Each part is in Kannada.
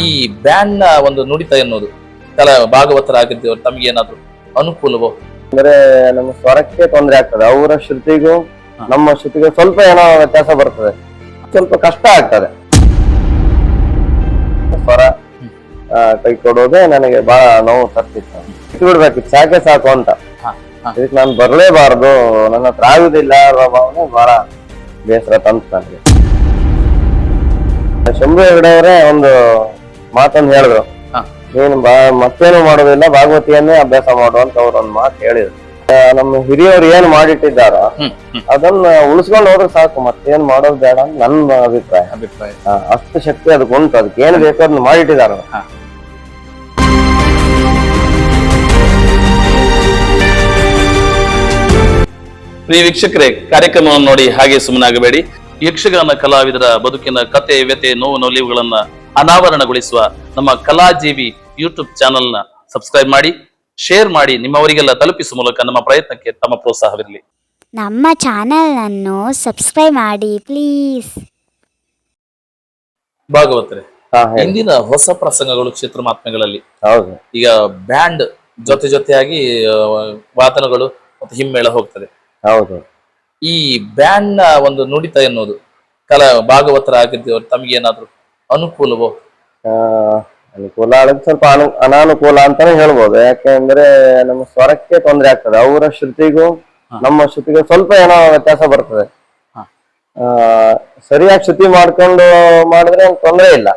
ಈ ಬ್ಯಾಂಡ್ ನ ಒಂದು ನುಡಿತ ಎನ್ನುವುದು ಭಾಗವತರಾಗಿದ್ದವರು ತಮಗೆ ಏನಾದ್ರು ಅನುಕೂಲವೋ? ಅಂದ್ರೆ ನಮ್ಮ ಸ್ವರಕ್ಕೆ ತೊಂದರೆ ಆಗ್ತದೆ, ಅವರ ಶ್ರುತಿಗೂ ನಮ್ಮ ಶ್ರುತಿಗೂ ಸ್ವಲ್ಪ ಏನೋ ವ್ಯತ್ಯಾಸ ಬರ್ತದೆ, ಸ್ವಲ್ಪ ಕಷ್ಟ ಆಗ್ತದೆ. ಸ್ವರ ಕೈ ಕೊಡೋದೇ ನನಗೆ ಬಹಳ ನೋವು ತರ್ತಿತ್ತು. ಬಿಡ್ಬೇಕಿತ್ತು, ಸಾಕೆ ಸಾಕು ಅಂತ. ಇದಕ್ಕೆ ನಾನು ಬರಲೇಬಾರದು, ನನ್ನ ಹತ್ರ ಆಗುದಿಲ್ಲ ಅನ್ನೋ ಭಾವನೆ ಬಹಳ ಬೇಸರ ತಂತು ನನಗೆ. ಶಂಭು ಹೆಗಡೆ ಅವರೇ ಒಂದು ಮಾತನ್ನು ಹೇಳಿದ್ರು, ನೀನು ಮತ್ತೇನು ಮಾಡೋದಿಲ್ಲ, ಭಾಗವತಿಯನ್ನೇ ಅಭ್ಯಾಸ ಮಾಡುವಂತ ಅವ್ರು ಒಂದು ಮಾತು ಹೇಳಿದ್ರು. ನಮ್ಮ ಹಿರಿಯವರು ಏನ್ ಮಾಡಿಟ್ಟಿದ್ದಾರ ಅದನ್ನ ಉಳಿಸ್ಕೊಂಡು ಹೋದ್ರೆ ಸಾಕು, ಮತ್ತೇನ್ ಮಾಡೋದು ಬೇಡ ಅಂತ ನನ್ನ ಅಭಿಪ್ರಾಯ. ಅಷ್ಟು ಶಕ್ತಿ ಅದಕ್ಕೆ ಉಂಟು, ಅದಕ್ಕೆ ಏನ್ ಬೇಕೋ ಅದನ್ನ ಮಾಡಿಟ್ಟಿದಾರ. ಪ್ರಿಯ ವೀಕ್ಷಕರೇ, ಕಾರ್ಯಕ್ರಮವನ್ನು ನೋಡಿ ಹಾಗೆ ಸುಮ್ಮನಾಗಬೇಡಿ. ಯಕ್ಷಗಾನ ಕಲಾವಿದರ ಬದುಕಿನ ಕತೆ, ವ್ಯತೆ, ನೋವು ನಲಿವುಗಳನ್ನ ಅನಾವರಣಗೊಳಿಸುವ ನಮ್ಮ ಕಲಾಜೀವಿ ಯೂಟ್ಯೂಬ್ ಚಾನೆಲ್ ನ ಸಬ್ಸ್ಕ್ರೈಬ್ ಮಾಡಿ, ಶೇರ್ ಮಾಡಿ, ನಿಮ್ಮವರಿಗೆಲ್ಲ ತಲುಪಿಸುವ ಮೂಲಕ ನಮ್ಮ ಪ್ರಯತ್ನಕ್ಕೆ ತಮ್ಮ ಪ್ರೋತ್ಸಾಹವಿರಲಿ. ನಮ್ಮ ಚಾನೆಲ್ ಅನ್ನು ಸಬ್ಸ್ಕ್ರೈಬ್ ಮಾಡಿ ಪ್ಲೀಸ್. ಭಾಗವತರೇ, ಇಂದಿನ ಹೊಸ ಪ್ರಸಂಗಗಳು ಕ್ಷೇತ್ರ ಮಾತ್ಮೆಗಳಲ್ಲಿ ಹೌದು, ಈಗ ಬ್ಯಾಂಡ್ ಜೊತೆಯಾಗಿ ವಾದನಗಳು ಮತ್ತು ಹಿಮ್ಮೇಳ ಹೋಗ್ತದೆ. ಹೌದು. ಈ ಬ್ಯಾಂಡ್ ನ ಒಂದು ನುಡಿತ ಎನ್ನುವುದು ಭಾಗವತರಾಗಿದ್ದವರು ತಮಗೆ ಏನಾದ್ರು ಅನುಕೂಲವೋ? ಅನುಕೂಲ ಆಗೋದು ಸ್ವಲ್ಪ ಅನಾನುಕೂಲ ಅಂತಾನೆ ಹೇಳ್ಬೋದು. ಯಾಕೆಂದ್ರೆ ನಮ್ಮ ಸ್ವರಕ್ಕೆ ತೊಂದರೆ ಆಗ್ತದೆ, ಅವರ ಶ್ರುತಿಗೂ ನಮ್ಮ ಶ್ರುತಿಗೂ ಸ್ವಲ್ಪ ಏನೋ ವ್ಯತ್ಯಾಸ ಬರ್ತದೆ. ಸರಿಯಾಗಿ ಶ್ರುತಿ ಮಾಡ್ಕೊಂಡು ಮಾಡಿದ್ರೆ ತೊಂದರೆ ಇಲ್ಲ.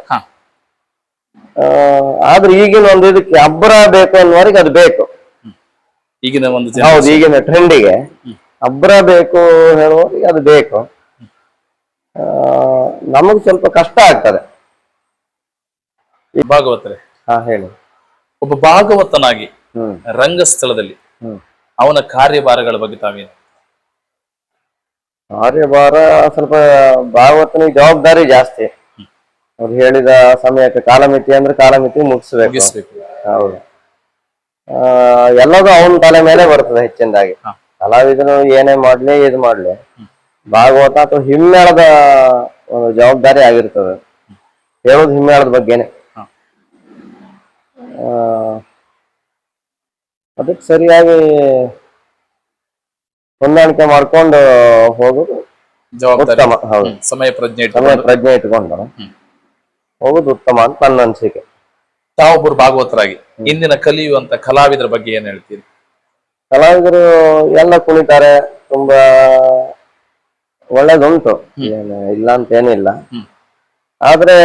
ಆದ್ರೆ ಈಗಿನ ಒಂದು ಇದಕ್ಕೆ ಅಬ್ಬರ ಬೇಕು ಅನ್ನೋರಿಗೆ ಅದು ಬೇಕು. ಈಗಿನ ಒಂದು ಹೌದು, ಈಗಿನ ಟ್ರೆಂಡಿಗೆ ಅಬ್ಬರ ಬೇಕು ಹೇಳುವವರಿಗೆ ಅದು ಬೇಕು. ನಮಗ್ ಸ್ವಲ್ಪ ಕಷ್ಟ ಆಗ್ತದೆ. ಭಾಗವತರೇ, ಹೇಳಿ. ಒಬ್ಬ ಭಾಗವತನಾಗಿ ರಂಗಸ್ಥಳದಲ್ಲಿ ಅವನ ಕಾರ್ಯಭಾರಗಳ ಬಗ್ಗೆ ತಾವೇನು? ಕಾರ್ಯಭಾರ ಸ್ವಲ್ಪ ಭಾಗವತನಿಗೆ ಜವಾಬ್ದಾರಿ ಜಾಸ್ತಿ. ಅವ್ರು ಹೇಳಿದ ಸಮಯಕ್ಕೆ ಕಾಲಮಿತಿ ಅಂದ್ರೆ ಕಾಲಮಿತಿ ಮುಗಿಸ್ಬೇಕು. ಹೌದು, ಎಲ್ಲದೂ ಅವನ ತಲೆ ಮೇಲೆ ಬರ್ತದೆ ಹೆಚ್ಚಿನದಾಗಿ. ಕಲಾವಿದನು ಏನೇ ಮಾಡ್ಲಿ ಇದು ಮಾಡ್ಲಿ, ಭಾಗವತ ಅಥವಾ ಹಿಮ್ಮೇಳದ ಒಂದು ಜವಾಬ್ದಾರಿ ಆಗಿರ್ತದೆ. ಹೇಳೋದು ಹಿಮ್ಮೇಳದ ಬಗ್ಗೆನೆ. ಅದಕ್ಕೆ ಸರಿಯಾಗಿ ಹೊಂದಾಣಿಕೆ ಮಾಡ್ಕೊಂಡು ಹೋಗುದು ಉತ್ತಮ. ಹೌದು, ಸಮಯ ಪ್ರಜ್ಞೆ ಇಟ್ಕೊಂಡು ಹೋಗುದು ಉತ್ತಮ ಅಂತ ನನ್ನ ಅನಿಸಿಕೆ. ತಾವೊಬ್ಬರು ಭಾಗವತರಾಗಿ ಇಂದಿನ ಕಲಿಯುವಂತ ಕಲಾವಿದರ ಬಗ್ಗೆ ಏನ್ ಹೇಳ್ತೀರಿ? ಕಲಾವಿದರು ಎಲ್ಲ ಕುಣಿತಾರೆ, ತುಂಬಾ ಒಳ್ಳೇದುಂಟು, ಇಲ್ಲ ಅಂತ ಏನಿಲ್ಲ. ಆದ್ರೆ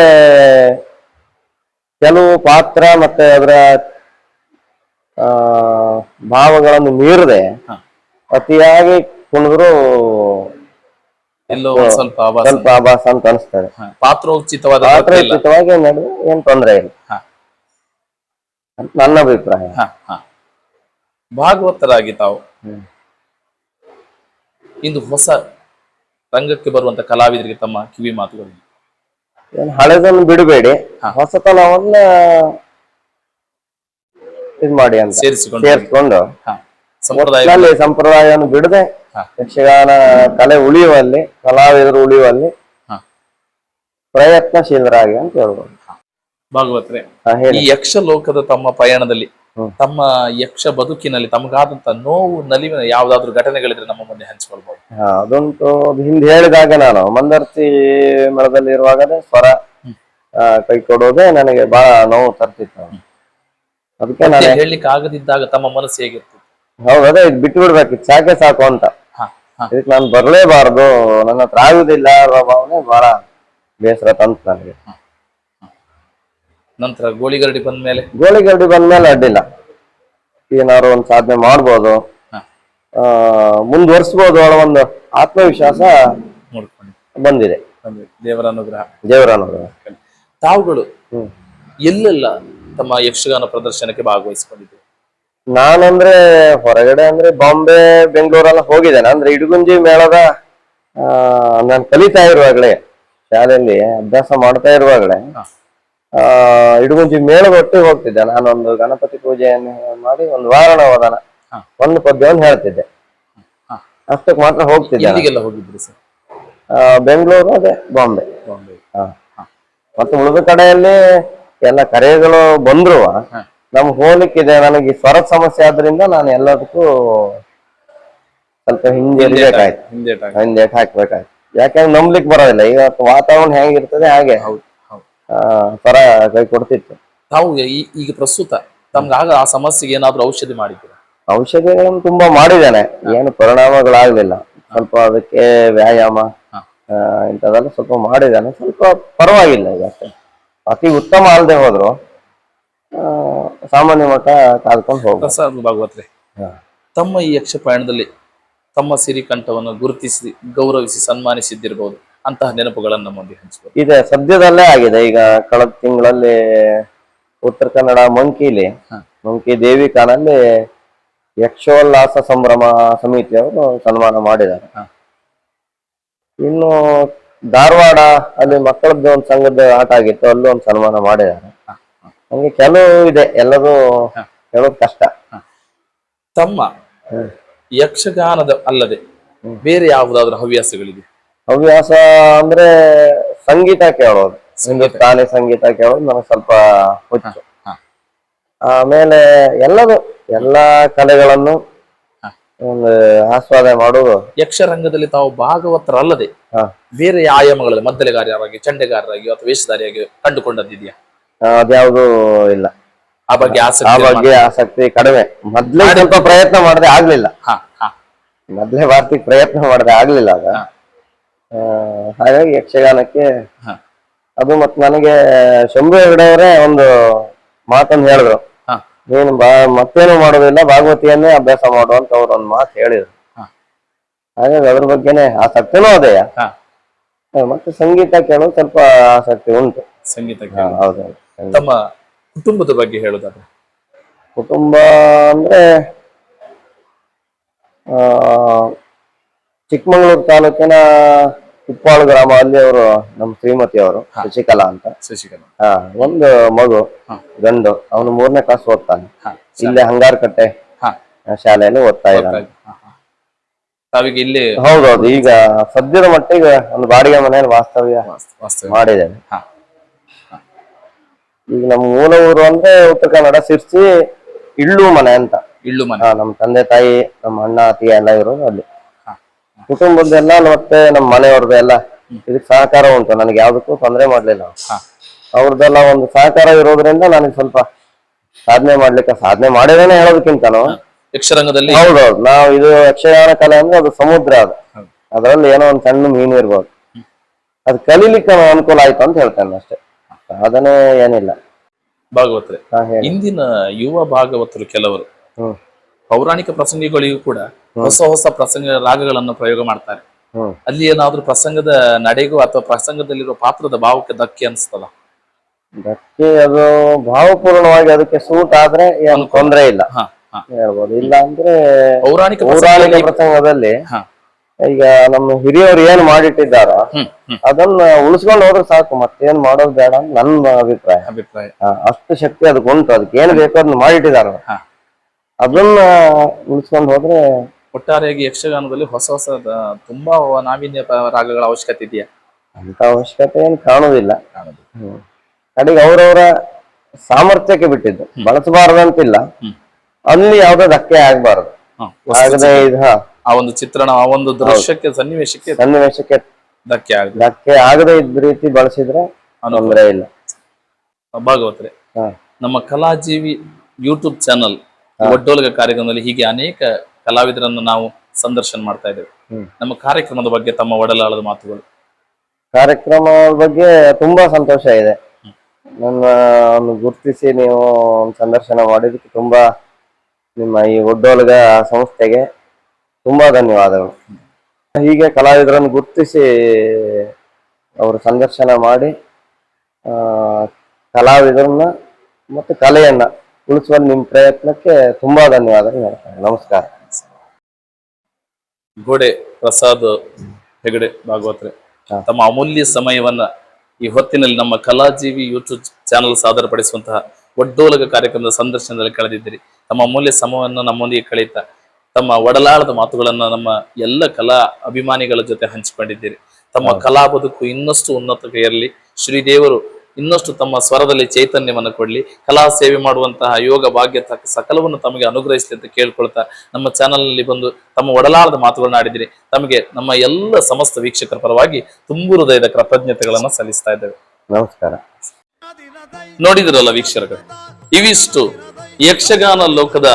ಕೆಲವು ಪಾತ್ರ ಮತ್ತೆ ಅದರ ಭಾವಗಳನ್ನು ಮೀರದೆ ಅತಿಯಾಗಿ ಕುಣಿದ್ರು ಎಲ್ಲೋ ಸ್ವಲ್ಪ ಆಭಾಸ ಅಂತ ಅನಿಸ್ತದೆ. ಪಾತ್ರೋಚಿತವಾಗಿ ನಡೆದು ಏನ್ ತೊಂದರೆ ಇಲ್ಲ ನನ್ನ ಅಭಿಪ್ರಾಯ. ಭಾಗವತರಾಗಿ ತಾವು ಇಂದು ಹೊಸ ರಂಗಕ್ಕೆ ಬರುವಂತ ಕಲಾವಿದರಿಗೆ ತಮ್ಮ ಕಿವಿ ಮಾತುಗಳು? ಹಳೆದನ್ನು ಬಿಡಬೇಡಿ, ಹೊಸತನವನ್ನ ಇದು ಮಾಡಿ ಅಂತ ಸೇರಿಸಿಕೊಂಡು ಸಂಪ್ರದಾಯವನ್ನು ಬಿಡದೆ ಯಕ್ಷಗಾನ ಕಲೆ ಉಳಿಯುವಲ್ಲಿ, ಕಲಾವಿದರು ಉಳಿಯುವಲ್ಲಿ ಪ್ರಯತ್ನಶೀಲರಾಗಿ ಅಂತ ಹೇಳ್ಬೋದು. ಭಾಗವತರೇ, ಈ ಯಕ್ಷ ಲೋಕದ ತಮ್ಮ ಪಯಣದಲ್ಲಿ, ತಮ್ಮ ಯಕ್ಷ ಬದುಕಿನಲ್ಲಿ ತಮಗಾದಂತ ನೋವು ನಲಿವಿನ ಯಾವ್ದಾದ್ರು ಘಟನೆಗಳಿದ್ರೆ ನಮ್ಮ ಮುಂದೆ ಹಂಚಿಕೊಳ್ಬಹುದು? ಅದಂತೂ ಹಿಂದೆ ಹೇಳಿದಾಗ, ನಾನು ಮಂದರ್ತಿ ಮೇಳದಲ್ಲಿ ಇರುವಾಗಲೇ ಸ್ವರ ಕೈ ಕೊಡೋದೇ ನನಗೆ ಬಹಳ ನೋವು ತರ್ತಿತ್ತು. ಅದಕ್ಕೆ ನಾನು ಹೇಳಲಿಕ್ಕೆ ಆಗದಿದ್ದಾಗ ತಮ್ಮ ಮನಸ್ಸು ಹೇಗಿರ್ತಿತ್ತು? ಹೌದು, ಅದೇ ಇದು ಬಿಟ್ಟು ಬಿಡ್ಬೇಕಿತ್ತು, ಸಾಕೆ ಸಾಕು ಅಂತ. ಇದಕ್ಕೆ ನಾನು ಬರಲೇಬಾರದು, ನನ್ನ ಹತ್ರ ಆಗುದಿಲ್ಲ ಅನ್ನೋ ಭಾವನೆ ಬಹಳ ಬೇಸರ ತಂತು ನನಗೆ. ನಂತರ ಗೋಳಿಗರಡಿ ಬಂದ್ಮೇಲೆ ಅಡ್ಡಿಲ್ಲ, ಏನಾದ್ರು ಒಂದು ಸಾಧನೆ ಮಾಡ್ಬೋದು, ಮುಂದುವರ್ಸ್ಬೋದು ಅನ್ನೋ ಒಂದು ಆತ್ಮವಿಶ್ವಾಸ ಬಂದಿದೆ. ದೇವರ ಅನುಗ್ರಹ. ತಾವುಗಳು ಎಲ್ಲೆಲ್ಲ ತಮ್ಮ ಯಕ್ಷಗಾನ ಪ್ರದರ್ಶನಕ್ಕೆ ಭಾಗವಹಿಸಿಕೊಂಡಿದ್ದೀವಿ? ನಾನಂದ್ರೆ ಹೊರಗಡೆ ಅಂದ್ರೆ ಬಾಂಬೆ, ಬೆಂಗಳೂರೆಲ್ಲ ಹೋಗಿದ್ದೇನೆ. ಅಂದ್ರೆ ಇಡಗುಂಜಿ ಮೇಳದ ನಾನು ಕಲಿತಾ ಇರುವಾಗಲೇ, ಶಾಲೆಯಲ್ಲಿ ಅಭ್ಯಾಸ ಮಾಡ್ತಾ ಇರುವಾಗಲೇ ಇಡಗುಂಜಿ ಮೇಳದ ಒಟ್ಟಿಗೆ ಹೋಗ್ತಿದ್ದೆ. ನಾನೊಂದು ಗಣಪತಿ ಪೂಜೆಯನ್ನು ಮಾಡಿ ಒಂದು ವಾರಣ ವದನ ಒಂದು ಪದ್ಯವನ್ನು ಹೇಳ್ತಿದ್ದೆ, ಅಷ್ಟಕ್ಕೆ ಮಾತ್ರ ಹೋಗ್ತಿದ್ದೆ. ಹೋಗಿದ್ರಿ ಸರ್? ಬೆಂಗಳೂರು, ಅದೇ ಬಾಂಬೆ. ಮತ್ತೆ ಉಳಿದ ಕಡೆಯಲ್ಲಿ ಎಲ್ಲ ಕರೆಗಳು ಬಂದ್ರು ನಮ್ಗೆ ಹೋಗ್ಲಿಕ್ಕಿದೆ. ನನಗೆ ಈ ಸ್ವರದ ಸಮಸ್ಯೆ ಆದ್ರಿಂದ ನಾನು ಎಲ್ಲದಕ್ಕೂ ಸ್ವಲ್ಪ ಹಿಂದೇಟಾಯ್ತು, ಹಿಂದೇಟ್ ಹಾಕ್ಬೇಕಾಯ್ತು. ಯಾಕಂದ್ರೆ ನಂಬ್ಲಿಕ್ ಬರೋದಿಲ್ಲ. ಇವತ್ತು ವಾತಾವರಣ ಹೆಂಗಿರ್ತದೆ ಹಾಗೆ ಸ್ವರ ಕೈ ಕೊಡ್ತಿತ್ತು. ತಾವು ಈಗ ಪ್ರಸ್ತುತ ತಮ್ಗಾಗ ಆ ಸಮಸ್ಯೆಗೆ ಏನಾದ್ರೂ ಔಷಧಿ ಮಾಡಿದ್ದೀರಾ? ಔಷಧಿಗಳನ್ನು ತುಂಬಾ ಮಾಡಿದ್ದೇನೆ, ಏನು ಪರಿಣಾಮಗಳಾಗ್ಲಿಲ್ಲ. ಸ್ವಲ್ಪ ಅದಕ್ಕೆ ವ್ಯಾಯಾಮ ಇಂಥದೆಲ್ಲ ಸ್ವಲ್ಪ ಮಾಡಿದ್ದೇನೆ, ಸ್ವಲ್ಪ ಪರವಾಗಿಲ್ಲ. ಈಗ ಅಷ್ಟೇ, ಅತಿ ಉತ್ತಮ ಅಲ್ಲದೆ ಹೋದ್ರು ಸಾಮಾನ್ಯ ಮಟ್ಟ ಕಾದ್ಕೊಂಡು ಹೋಗ್ಬೋದು. ಪ್ರಸಾದ್ ಭಾಗವತ್ರೆ, ತಮ್ಮ ಈ ಯಕ್ಷ ಪಯಣದಲ್ಲಿ ತಮ್ಮ ಸಿರಿಕಂಠವನ್ನು ಗುರುತಿಸಿ ಗೌರವಿಸಿ ಸನ್ಮಾನಿಸಿದ್ದಿರಬಹುದು, ಅಂತಹ ನೆನಪುಗಳನ್ನು ನಮ್ಮೊಂದಿಗೆ ಹಂಚ್ಬೋದು. ಇದೆ, ಸದ್ಯದಲ್ಲೇ ಆಗಿದೆ. ಈಗ ಕಳೆದ ತಿಂಗಳಲ್ಲಿ ಉತ್ತರ ಕನ್ನಡ ಮಂಕಿ ದೇವಿ ಖಾನಲ್ಲಿ ಯಕ್ಷೋಲ್ಲಾಸ ಸಂಭ್ರಮ ಸಮಿತಿಯವರು ಸನ್ಮಾನ ಮಾಡಿದ್ದಾರೆ. ಇನ್ನು ಧಾರವಾಡ ಅಲ್ಲಿ ಮಕ್ಕಳದ್ದು ಒಂದು ಸಂಘದ ಆಟ ಆಗಿತ್ತು, ಅಲ್ಲೂ ಒಂದು ಸನ್ಮಾನ ಮಾಡಿದ್ದಾರೆ. ಹಂಗೆ ಕೆಲವು ಇದೆ, ಎಲ್ಲದೂ ಹೇಳೋದು ಕಷ್ಟ. ತಮ್ಮ ಯಕ್ಷಗಾನದ ಅಲ್ಲದೆ ಬೇರೆ ಯಾವುದಾದ್ರೂ ಹವ್ಯಾಸಗಳಿದೆ? ಹವ್ಯಾಸ ಅಂದ್ರೆ ಸಂಗೀತ ಕೇಳೋದು, ಹಿಂದೂಸ್ತಾನಿ ಸಂಗೀತ ಕೇಳೋದು ನನಗೆ ಸ್ವಲ್ಪ ಹುಚ್ಚು. ಆಮೇಲೆ ಎಲ್ಲಾ ಕಲೆಗಳನ್ನು ಒಂದು ಆಸ್ವಾದ ಮಾಡುವುದು. ಯಕ್ಷರಂಗದಲ್ಲಿ ತಾವು ಭಾಗವತರಲ್ಲದೆ ಬೇರೆ ಆಯಾಮಗಳಲ್ಲಿ ಮದ್ದಲೆಗಾರರಾಗಿ, ಚಂಡೆಗಾರರಾಗಿ ಅಥವಾ ವೇಷಧಾರಿಯಾಗಿ ಕಂಡುಕೊಂಡದ್ದಿದೆಯಾ? ಅದ್ಯಾವುದು ಇಲ್ಲ. ಆ ಬಗ್ಗೆ ಆಸಕ್ತಿ ಕಡಿಮೆ. ಮೊದ್ಲೇ ಸ್ವಲ್ಪ ಪ್ರಯತ್ನ ಮಾಡದೆ ಆಗ್ಲಿಲ್ಲ. ಮೊದ್ಲೇ ವಾರ್ತಿಗೆ ಪ್ರಯತ್ನ ಮಾಡದೆ ಆಗ್ಲಿಲ್ಲ ಅದ. ಹಾಗಾಗಿ ಯಕ್ಷಗಾನಕ್ಕೆ ಅದು. ಮತ್ತೆ ನನಗೆ ಶಂಭು ಹೆಗಡೆಯವರೇ ಒಂದು ಮಾತನ್ನು ಹೇಳಿದ್ರು, ನೀನು ಮತ್ತೇನು ಮಾಡೋದಿಲ್ಲ, ಭಾಗವತಿಯನ್ನೇ ಅಭ್ಯಾಸ ಮಾಡುವಂತ ಅವ್ರು ಒಂದು ಮಾತು ಹೇಳಿದ್ರು. ಹಾಗಾಗಿ ಅದ್ರ ಬಗ್ಗೆನೆ ಆಸಕ್ತಿನೂ ಅದೇಯ. ಮತ್ತೆ ಸಂಗೀತ ಕೇಳೋದು ಸ್ವಲ್ಪ ಆಸಕ್ತಿ ಉಂಟು. ಸಂಗೀತ ಹೌದು. ತಮ್ಮ ಕುಟುಂಬದ ಬಗ್ಗೆ ಹೇಳೋದಾದ್ರೆ? ಕುಟುಂಬ ಅಂದ್ರೆ ಚಿಕ್ಕಮಗಳೂರು ತಾಲೂಕಿನ ಉಪ್ಪಾಳು ಗ್ರಾಮ, ಅಲ್ಲಿ ಅವರು ನಮ್ಮ ಶ್ರೀಮತಿ ಅವರು ಶಶಿಕಲಾ ಅಂತ. ಒಂದು ಮಗು ಗಂಡು, ಅವನು 3ನೇ ಕ್ಲಾಸ್ ಓದ್ತಾನೆ. ಇಲ್ಲೇ ಹಂಗಾರಕಟ್ಟೆ ಶಾಲೆಯಲ್ಲಿ ಓದ್ತಾ ಇದ್ದಾನೆ. ಹೌದೌದು. ಈಗ ಸದ್ಯದ ಮಟ್ಟಿಗೆ ಒಂದು ಬಾಡಿಗೆ ಮನೆಯಲ್ಲಿ ವಾಸ್ತವ್ಯ ಮಾಡಿದ್ದೇನೆ. ಈಗ ನಮ್ಮ ಮೂಲ ಊರು ಅಂದ್ರೆ ಉತ್ತರ ಕನ್ನಡ, ಸಿರ್ಸಿ ಇಳ್ಳು ಮನೆ ಅಂತ. ನಮ್ಮ ತಂದೆ ತಾಯಿ, ನಮ್ಮ ಅಣ್ಣ ಅತಿ ಎಲ್ಲ ಇರೋದು ಅಲ್ಲಿ. ಕುಟುಂಬದ್ದೆಲ್ಲ ಮತ್ತೆ ನಮ್ಮ ಮನೆಯವ್ರದ್ದೆಲ್ಲ ಇದಕ್ಕೆ ಸಹಕಾರ ಉಂಟು. ನನಗೆ ಯಾವ್ದಕ್ಕೂ ತೊಂದರೆ ಮಾಡ್ಲಿಲ್ಲ. ಅವ್ರದ್ದೆಲ್ಲ ಒಂದು ಸಹಕಾರ ಇರೋದ್ರಿಂದ ನನಗೆ ಸ್ವಲ್ಪ ಸಾಧನೆ ಮಾಡಿದೇನೆ ಹೇಳೋದಕ್ಕಿಂತನೂ ಯಕ್ಷರಂಗದಲ್ಲಿ. ಹೌದೌದು. ನಾವು ಇದು ಯಕ್ಷಗಾನ ಕಲೆ ಅಂದ್ರೆ ಅದು ಸಮುದ್ರ, ಅದು ಅದರಲ್ಲಿ ಏನೋ ಒಂದು ಸಣ್ಣ ಮೀನು ಇರ್ಬೋದು. ಅದು ಕಲೀಲಿಕ್ಕೆ ಅನುಕೂಲ ಆಯ್ತು ಅಂತ ಹೇಳ್ತೇನೆ ಅಷ್ಟೇ, ಸಾಧನೆ ಏನಿಲ್ಲ. ಭಾಗವತರೆ, ಇಂದಿನ ಯುವ ಭಾಗವತರು ಕೆಲವರು ಪೌರಾಣಿಕ ಪ್ರಸಂಗಿಗಳಿಗೂ ಕೂಡ ಹೊಸ ಹೊಸ ಪ್ರಸಂಗ ರಾಗಗಳನ್ನು ಪ್ರಯೋಗ ಮಾಡ್ತಾರೆ. ಅಲ್ಲಿ ಏನಾದ್ರೂ ಪ್ರಸಂಗದ ನಡೆಗೂ ಅಥವಾ ಪ್ರಸಂಗದಲ್ಲಿರುವ ಪಾತ್ರದ ಭಾವಕ್ಕೆ ಧಕ್ಕೆ ಅನ್ಸ್ತದ? ಧಕ್ಕೆ ಅದು ಭಾವಪೂರ್ಣವಾಗಿ ಅದಕ್ಕೆ ಸೂಟ್ ಆದ್ರೆ ಏನು ತೊಂದ್ರೆ ಇಲ್ಲ ಹೇಳ್ಬೋದು. ಇಲ್ಲ ಅಂದ್ರೆ ಪೌರಾಣಿಕ ಪ್ರಸಂಗದಲ್ಲಿ ಈಗ ನಮ್ಮ ಹಿರಿಯವರು ಏನ್ ಮಾಡಿಟ್ಟಿದ್ದಾರ ಅದನ್ನ ಉಳಿಸ್ಕೊಂಡು ಹೋದ್ರೆ ಸಾಕು, ಮತ್ತೇನ್ ಮಾಡೋದು ಬೇಡ ಅಂತ ನನ್ನ ಅಭಿಪ್ರಾಯ. ಅಷ್ಟು ಶಕ್ತಿ ಅದಕ್ಕೆ ಉಂಟು, ಅದಕ್ಕೆ ಏನ್ ಬೇಕೋ ಅದನ್ನ ಮಾಡಿಟ್ಟಿದಾರ, ಅದನ್ನ ಉಳಿಸ್ಕೊಂಡು ಹೋದ್ರೆ. ಒಟ್ಟಾರೆಯಾಗಿ ಯಕ್ಷಗಾನದಲ್ಲಿ ಹೊಸ ಹೊಸ ತುಂಬಾ ನಾವೀನ್ಯ ರಾಗಗಳ ಅವಶ್ಯಕತೆ ಇದೆಯಾ? ಅಂತ ಅವಶ್ಯಕತೆ ಏನ್ ಕಾಣುದಿಲ್ಲ. ಕಡೆಗೆ ಅವರವರ ಸಾಮರ್ಥ್ಯಕ್ಕೆ ಬಿಟ್ಟಿದ್ದು, ಬಳಸಬಾರದಂತಿಲ್ಲ. ಅಲ್ಲಿ ಯಾವ್ದೋ ಧಕ್ಕೆ ಆಗ್ಬಾರ್ದು. ಆಗದೆ ಆ ಒಂದು ಚಿತ್ರಣ, ಆ ಒಂದು ದೃಶ್ಯಕ್ಕೆ, ಸನ್ನಿವೇಶಕ್ಕೆ ಧಕ್ಕೆ ಆಗದೆ ಇದ್ದ ರೀತಿ ಬಳಸಿದ್ರೆ ತೊಂದರೆ ಇಲ್ಲ. ಭಾಗವತರೆ, ನಮ್ಮ ಕಲಾಜೀವಿ ಯೂಟ್ಯೂಬ್ ಚಾನಲ್ ಒಡ್ಡೋಲಗ ಕಾರ್ಯಕ್ರಮದಲ್ಲಿ ಹೀಗೆ ಅನೇಕ ಕಲಾವಿದರನ್ನು ನಾವು ಸಂದರ್ಶನ ಮಾಡ್ತಾ ಇದ್ದೇವೆ. ನಮ್ಮ ಕಾರ್ಯಕ್ರಮದ ಬಗ್ಗೆ ತಮ್ಮ ಒಡಲಾಳದ ಮಾತುಗಳು? ಕಾರ್ಯಕ್ರಮದ ಬಗ್ಗೆ ತುಂಬಾ ಸಂತೋಷ ಇದೆ. ನನ್ನ ಗುರುತಿಸಿ ನೀವು ಸಂದರ್ಶನ ಮಾಡಿದಕ್ಕೆ ತುಂಬಾ ನಿಮ್ಮ ಈ ಒಡ್ಡೋಲಗ ಸಂಸ್ಥೆಗೆ ತುಂಬಾ ಧನ್ಯವಾದಗಳು. ಹೀಗೆ ಕಲಾವಿದರನ್ನು ಗುರುತಿಸಿ ಅವರು ಸಂದರ್ಶನ ಮಾಡಿ ಕಲಾವಿದರನ್ನ ಮತ್ತು ಕಲೆಯನ್ನ ಉಳಿಸುವಲ್ಲಿ ನಿಮ್ಮ ಪ್ರಯತ್ನಕ್ಕೆ ತುಂಬಾ ಧನ್ಯವಾದಗಳು ಹೇಳ್ತೇನೆ. ನಮಸ್ಕಾರ. ಗೋಡೆ ಪ್ರಸಾದ್ ಹೆಗಡೆ ಭಾಗವತ್ರೆ, ತಮ್ಮ ಅಮೂಲ್ಯ ಸಮಯವನ್ನ ಈ ಹೊತ್ತಿನಲ್ಲಿ ನಮ್ಮ ಕಲಾಜೀವಿ ಯೂಟ್ಯೂಬ್ ಚಾನಲ್ ಸಾದರಪಡಿಸುವಂತಹ ಒಡ್ಡೋಲಗ ಕಾರ್ಯಕ್ರಮದ ಸಂದರ್ಶನದಲ್ಲಿ ಕಳೆದಿದ್ದೀರಿ. ತಮ್ಮ ಅಮೂಲ್ಯ ಸಮಯವನ್ನು ನಮ್ಮೊಂದಿಗೆ ಕಳೆಯುತ್ತಾ ತಮ್ಮ ಒಡಲಾಳದ ಮಾತುಗಳನ್ನ ನಮ್ಮ ಎಲ್ಲ ಕಲಾ ಅಭಿಮಾನಿಗಳ ಜೊತೆ ಹಂಚಿಕೊಂಡಿದ್ದೀರಿ. ತಮ್ಮ ಕಲಾ ಬದುಕು ಇನ್ನಷ್ಟು ಉನ್ನತಕ್ಕೆ ಇರಲಿ. ಶ್ರೀದೇವರು ಇನ್ನಷ್ಟು ತಮ್ಮ ಸ್ವರದಲ್ಲಿ ಚೈತನ್ಯವನ್ನು ಕೊಡ್ಲಿ, ಕಲಾ ಸೇವೆ ಮಾಡುವಂತಹ ಯೋಗ ಭಾಗ್ಯ ಸಕಲವನ್ನು ತಮಗೆ ಅನುಗ್ರಹಿಸಲಿ ಅಂತ ಕೇಳ್ಕೊಳ್ತಾ ನಮ್ಮ ಚಾನೆಲ್ ನಲ್ಲಿ ಬಂದು ತಮ್ಮ ಒಡಲಾಳದ ಮಾತುಗಳನ್ನ ಆಡಿದಿರಿ. ತಮಗೆ ನಮ್ಮ ಎಲ್ಲ ಸಮಸ್ತ ವೀಕ್ಷಕರ ಪರವಾಗಿ ತುಂಬು ಹೃದಯದ ಕೃತಜ್ಞತೆಗಳನ್ನ ಸಲ್ಲಿಸ್ತಾ ಇದ್ದೇವೆ. ನಮಸ್ಕಾರ. ನೋಡಿದಿರಲ್ಲ ವೀಕ್ಷಕರು, ಇವಿಷ್ಟು ಯಕ್ಷಗಾನ ಲೋಕದ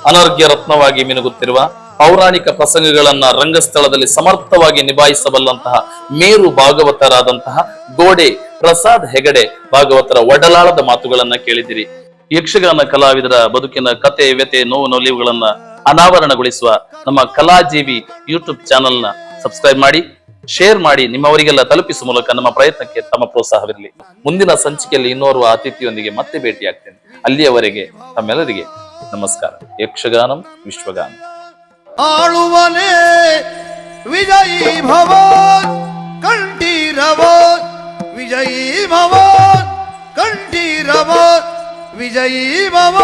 ಅನರ್ಘ್ಯ ರತ್ನವಾಗಿ ಮಿನುಗುತ್ತಿರುವ ಪೌರಾಣಿಕ ಪ್ರಸಂಗಗಳನ್ನ ರಂಗಸ್ಥಳದಲ್ಲಿ ಸಮರ್ಥವಾಗಿ ನಿಭಾಯಿಸಬಲ್ಲಂತಹ ಮೇರು ಭಾಗವತರಾದಂತಹ ಗೋಡೆ ಪ್ರಸಾದ್ ಹೆಗಡೆ ಭಾಗವತರ ಒಡಲಾಳದ ಮಾತುಗಳನ್ನ ಕೇಳಿದಿರಿ. ಯಕ್ಷಗಾನ ಕಲಾವಿದರ ಬದುಕಿನ ಕತೆ, ವ್ಯತೆ, ನೋವು ನಲಿವುಗಳನ್ನ ಅನಾವರಣಗೊಳಿಸುವ ನಮ್ಮ ಕಲಾಜೀವಿ ಯೂಟ್ಯೂಬ್ ಚಾನೆಲ್ನ ಸಬ್ಸ್ಕ್ರೈಬ್ ಮಾಡಿ, ಶೇರ್ ಮಾಡಿ, ನಿಮ್ಮವರಿಗೆಲ್ಲ ತಲುಪಿಸುವ ಮೂಲಕ ನಮ್ಮ ಪ್ರಯತ್ನಕ್ಕೆ ತಮ್ಮ ಪ್ರೋತ್ಸಾಹವಿರಲಿ. ಮುಂದಿನ ಸಂಚಿಕೆಯಲ್ಲಿ ಇನ್ನೋರ್ವ ಅತಿಥಿಯೊಂದಿಗೆ ಮತ್ತೆ ಭೇಟಿಯಾಗ್ತೇನೆ. ಅಲ್ಲಿಯವರೆಗೆ ತಮ್ಮೆಲ್ಲರಿಗೆ ನಮಸ್ಕಾರ. ಯಕ್ಷಗಾನಂ ವಿಶ್ವಗಾನ. ಆಳುವನೇ ವಿಜಯೀ ಭವ ಕಂಠೀರವ, ವಿಜಯೀ ಭವ ಕಂಠೀರವ, ವಿಜಯೀ ಭವ.